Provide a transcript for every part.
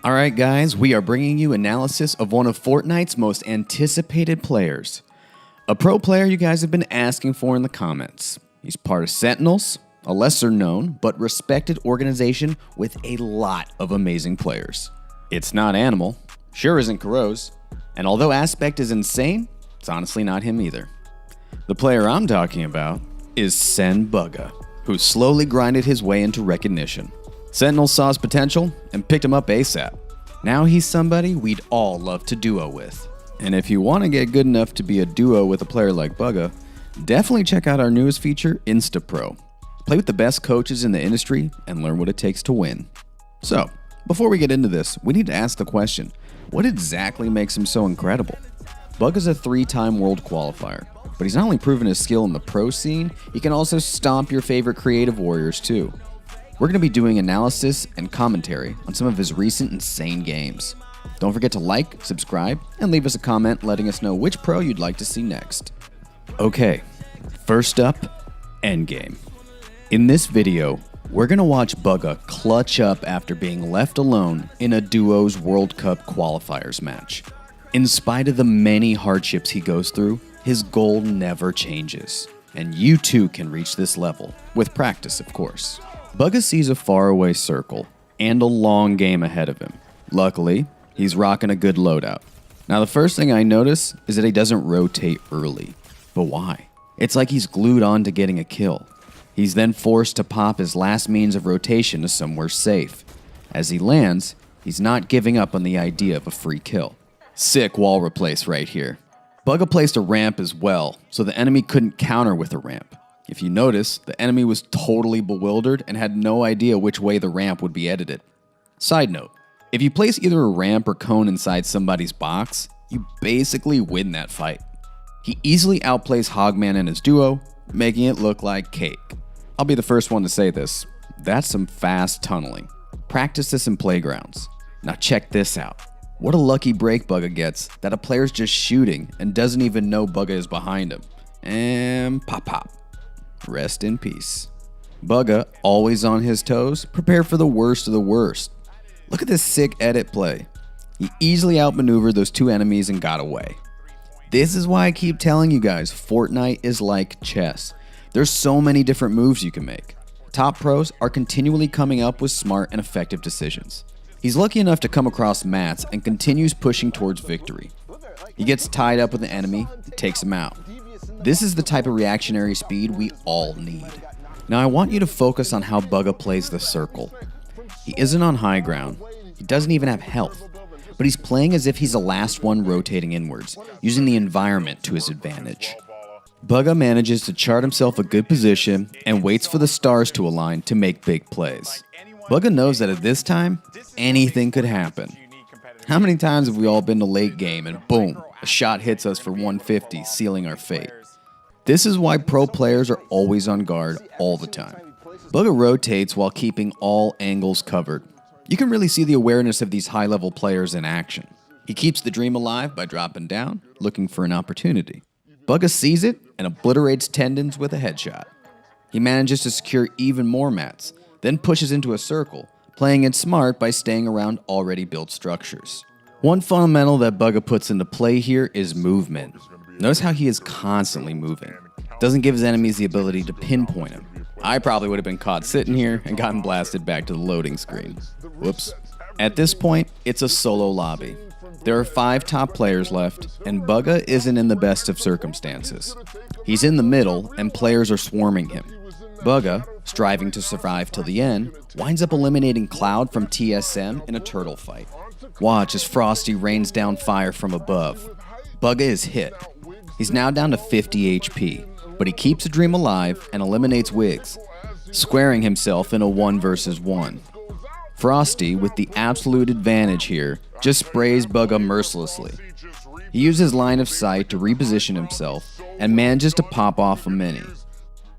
Alright guys, we are bringing you analysis of one of Fortnite's most anticipated players. A pro player you guys have been asking for in the comments. He's part of Sentinels, a lesser known but respected organization with a lot of amazing players. It's not Animal, sure isn't Kuroz, and although Aspect is insane, it's honestly not him either. The player I'm talking about is Bugha, who slowly grinded his way into recognition. Sentinels saw his potential and picked him up ASAP. Now he's somebody we'd all love to duo with. And if you want to get good enough to be a duo with a player like Bugha, definitely check out our newest feature, InstaPro. Play with the best coaches in the industry and learn what it takes to win. So, before we get into this, we need to ask the question, what exactly makes him so incredible? Bugha's a 3-time world qualifier, but he's not only proven his skill in the pro scene, he can also stomp your favorite creative warriors too. We're going to be doing analysis and commentary on some of his recent insane games. Don't forget to like, subscribe, and leave us a comment letting us know which pro you'd like to see next. Okay, first up, Endgame. In this video, we're going to watch Bugha clutch up after being left alone in a duo's World Cup qualifiers match. In spite of the many hardships he goes through, his goal never changes. And you too can reach this level, with practice of course. Bugha sees a faraway circle and a long game ahead of him. Luckily, he's rocking a good loadout. Now the first thing I notice is that he doesn't rotate early. But why? It's like he's glued on to getting a kill. He's then forced to pop his last means of rotation to somewhere safe. As he lands, he's not giving up on the idea of a free kill. Sick wall replace right here. Bugha placed a ramp as well, so the enemy couldn't counter with a ramp. If you notice, the enemy was totally bewildered and had no idea which way the ramp would be edited. Side note, if you place either a ramp or cone inside somebody's box, you basically win that fight. He easily outplays Hogman and his duo, making it look like cake. I'll be the first one to say this, that's some fast tunneling. Practice this in playgrounds. Now check this out. What a lucky break Bugha gets that a player's just shooting and doesn't even know Bugha is behind him. And pop. Rest in peace. Bugha, always on his toes, prepared for the worst of the worst. Look at this sick edit play. He easily outmaneuvered those two enemies and got away. This is why I keep telling you guys, Fortnite is like chess. There's so many different moves you can make. Top pros are continually coming up with smart and effective decisions. He's lucky enough to come across mats and continues pushing towards victory. He gets tied up with an enemy and takes him out. This is the type of reactionary speed we all need. Now I want you to focus on how Bugha plays the circle. He isn't on high ground, he doesn't even have health, but he's playing as if he's the last one rotating inwards, using the environment to his advantage. Bugha manages to chart himself a good position and waits for the stars to align to make big plays. Bugha knows that at this time, anything could happen. How many times have we all been to late game and boom, a shot hits us for 150, sealing our fate? This is why pro players are always on guard all the time. Bugha rotates while keeping all angles covered. You can really see the awareness of these high-level players in action. He keeps the dream alive by dropping down, looking for an opportunity. Bugha sees it and obliterates tendons with a headshot. He manages to secure even more mats, then pushes into a circle, playing it smart by staying around already built structures. One fundamental that Bugha puts into play here is movement. Notice how he is constantly moving. Doesn't give his enemies the ability to pinpoint him. I probably would have been caught sitting here and gotten blasted back to the loading screen. Whoops. At this point, it's a solo lobby. There are 5 top players left, and Bugha isn't in the best of circumstances. He's in the middle, and players are swarming him. Bugha, striving to survive till the end, winds up eliminating Cloud from TSM in a turtle fight. Watch as Frosty rains down fire from above. Bugha is hit. He's now down to 50 HP, but he keeps the dream alive and eliminates Wiggs, squaring himself in a 1 versus 1. Frosty, with the absolute advantage here, just sprays Bugha mercilessly. He uses line of sight to reposition himself and manages to pop off a mini.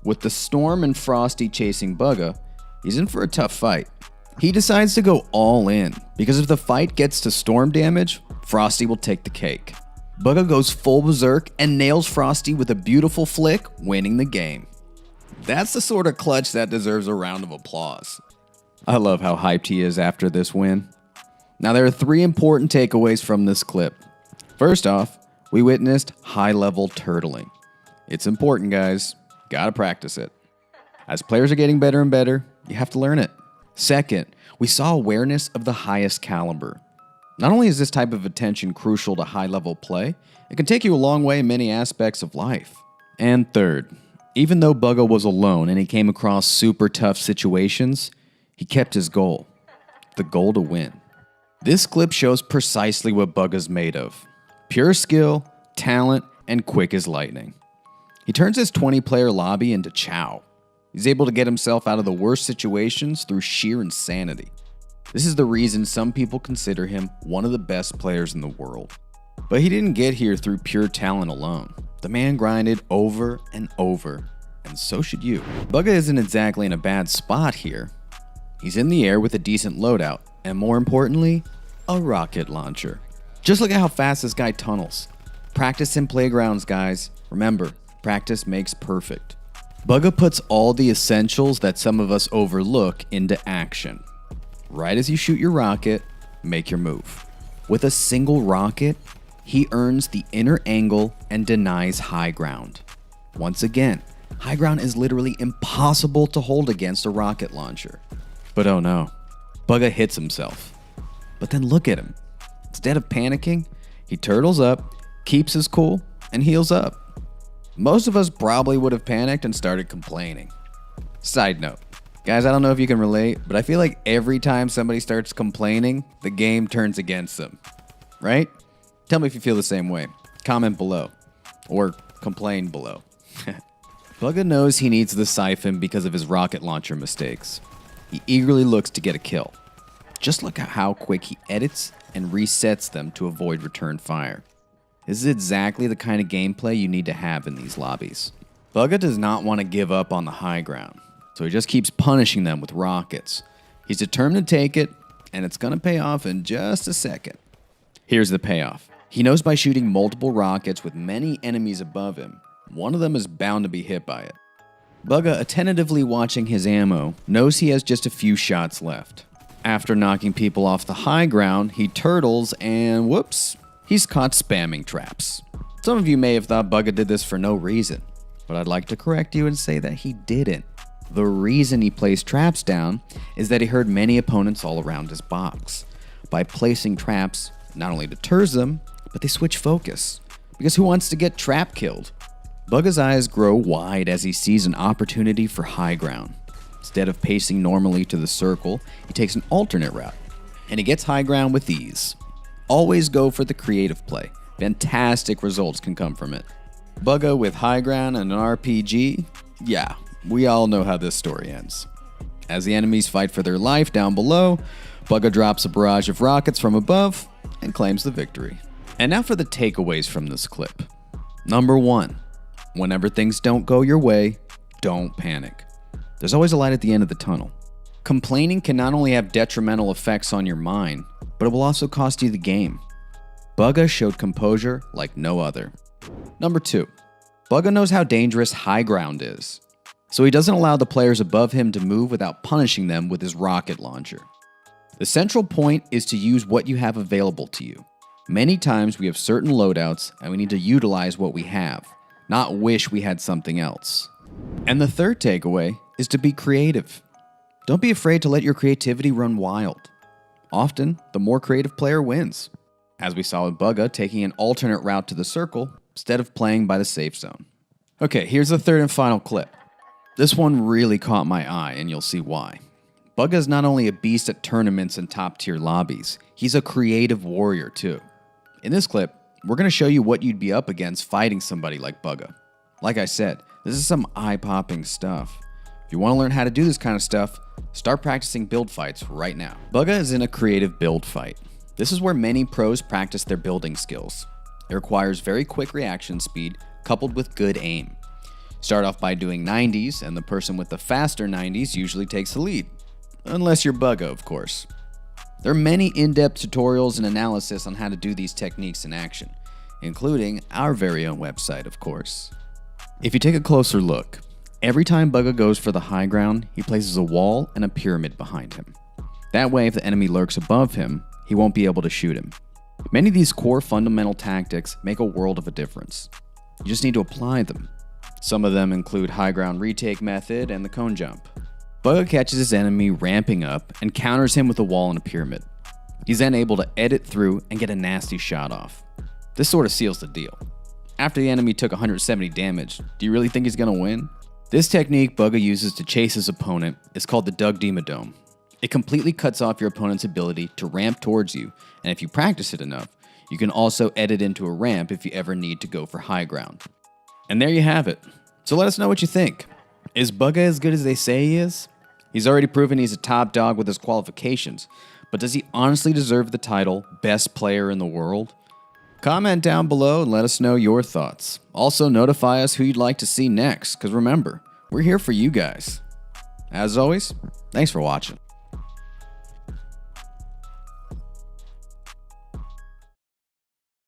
With the Storm and Frosty chasing Bugha, he's in for a tough fight. He decides to go all in, because if the fight gets to Storm damage, Frosty will take the cake. Bugha goes full berserk and nails Frosty with a beautiful flick, winning the game. That's the sort of clutch that deserves a round of applause. I love how hyped he is after this win. Now, there are 3 important takeaways from this clip. First off, we witnessed high-level turtling. It's important, guys. Gotta practice it. As players are getting better and better, you have to learn it. Second, we saw awareness of the highest caliber. Not only is this type of attention crucial to high-level play, it can take you a long way in many aspects of life. And third, even though Bugha was alone and he came across super tough situations, he kept his goal. The goal to win. This clip shows precisely what Bugha's made of. Pure skill, talent, and quick as lightning. He turns his 20-player lobby into chow. He's able to get himself out of the worst situations through sheer insanity. This is the reason some people consider him one of the best players in the world. But he didn't get here through pure talent alone. The man grinded over and over, and so should you. Bugha isn't exactly in a bad spot here. He's in the air with a decent loadout, and more importantly, a rocket launcher. Just look at how fast this guy tunnels. Practice in playgrounds, guys. Remember, practice makes perfect. Bugha puts all the essentials that some of us overlook into action. Right as you shoot your rocket, make your move. With a single rocket, he earns the inner angle and denies high ground. Once again, high ground is literally impossible to hold against a rocket launcher. But oh no, Bugha hits himself. But then look at him. Instead of panicking, he turtles up, keeps his cool, and heals up. Most of us probably would have panicked and started complaining. Side note, guys, I don't know if you can relate, but I feel like every time somebody starts complaining, the game turns against them. Right? Tell me if you feel the same way. Comment below. Or complain below. Bugha knows he needs the siphon because of his rocket launcher mistakes. He eagerly looks to get a kill. Just look at how quick he edits and resets them to avoid return fire. This is exactly the kind of gameplay you need to have in these lobbies. Bugha does not want to give up on the high ground, so he just keeps punishing them with rockets. He's determined to take it, and it's going to pay off in just a second. Here's the payoff. He knows by shooting multiple rockets with many enemies above him, one of them is bound to be hit by it. Bugha, attentively watching his ammo, knows he has just a few shots left. After knocking people off the high ground, he turtles and whoops, he's caught spamming traps. Some of you may have thought Bugha did this for no reason, but I'd like to correct you and say that he didn't. The reason he placed traps down is that he heard many opponents all around his box. By placing traps, not only deters them, but they switch focus. Because who wants to get trap killed? Bugha's eyes grow wide as he sees an opportunity for high ground. Instead of pacing normally to the circle, he takes an alternate route, and he gets high ground with ease. Always go for the creative play. Fantastic results can come from it. Bugha with high ground and an RPG? Yeah, we all know how this story ends. As the enemies fight for their life down below, Bugha drops a barrage of rockets from above and claims the victory. And now for the takeaways from this clip. Number 1. Whenever things don't go your way, don't panic. There's always a light at the end of the tunnel. Complaining can not only have detrimental effects on your mind, but it will also cost you the game. Bugha showed composure like no other. Number 2. Bugha knows how dangerous high ground is, so he doesn't allow the players above him to move without punishing them with his rocket launcher. The central point is to use what you have available to you. Many times we have certain loadouts and we need to utilize what we have, not wish we had something else. And the third takeaway is to be creative. Don't be afraid to let your creativity run wild. Often, the more creative player wins, as we saw with Bugha taking an alternate route to the circle instead of playing by the safe zone. Okay, here's the third and final clip. This one really caught my eye, and you'll see why. Bugha is not only a beast at tournaments and top-tier lobbies, he's a creative warrior too. In this clip, we're going to show you what you'd be up against fighting somebody like Bugha. Like I said, this is some eye-popping stuff. If you want to learn how to do this kind of stuff, start practicing build fights right now. Bugha is in a creative build fight. This is where many pros practice their building skills. It requires very quick reaction speed coupled with good aim. Start off by doing 90s, and the person with the faster 90s usually takes the lead. Unless you're Bugha, of course. There are many in-depth tutorials and analysis on how to do these techniques in action, including our very own website, of course. If you take a closer look, every time Bugha goes for the high ground, he places a wall and a pyramid behind him. That way, if the enemy lurks above him, he won't be able to shoot him. Many of these core fundamental tactics make a world of a difference. You just need to apply them. Some of them include high ground retake method and the cone jump. Bugha catches his enemy ramping up and counters him with a wall and a pyramid. He's then able to edit through and get a nasty shot off. This sort of seals the deal. After the enemy took 170 damage, do you really think he's going to win? This technique Bugha uses to chase his opponent is called the Doug Dome. It completely cuts off your opponent's ability to ramp towards you, and if you practice it enough, you can also edit into a ramp if you ever need to go for high ground. And there you have it. So let us know what you think. Is Bugha as good as they say he is? He's already proven he's a top dog with his qualifications, but does he honestly deserve the title Best Player in the World? Comment down below and let us know your thoughts. Also notify us who you'd like to see next, because remember, we're here for you guys. As always, thanks for watching.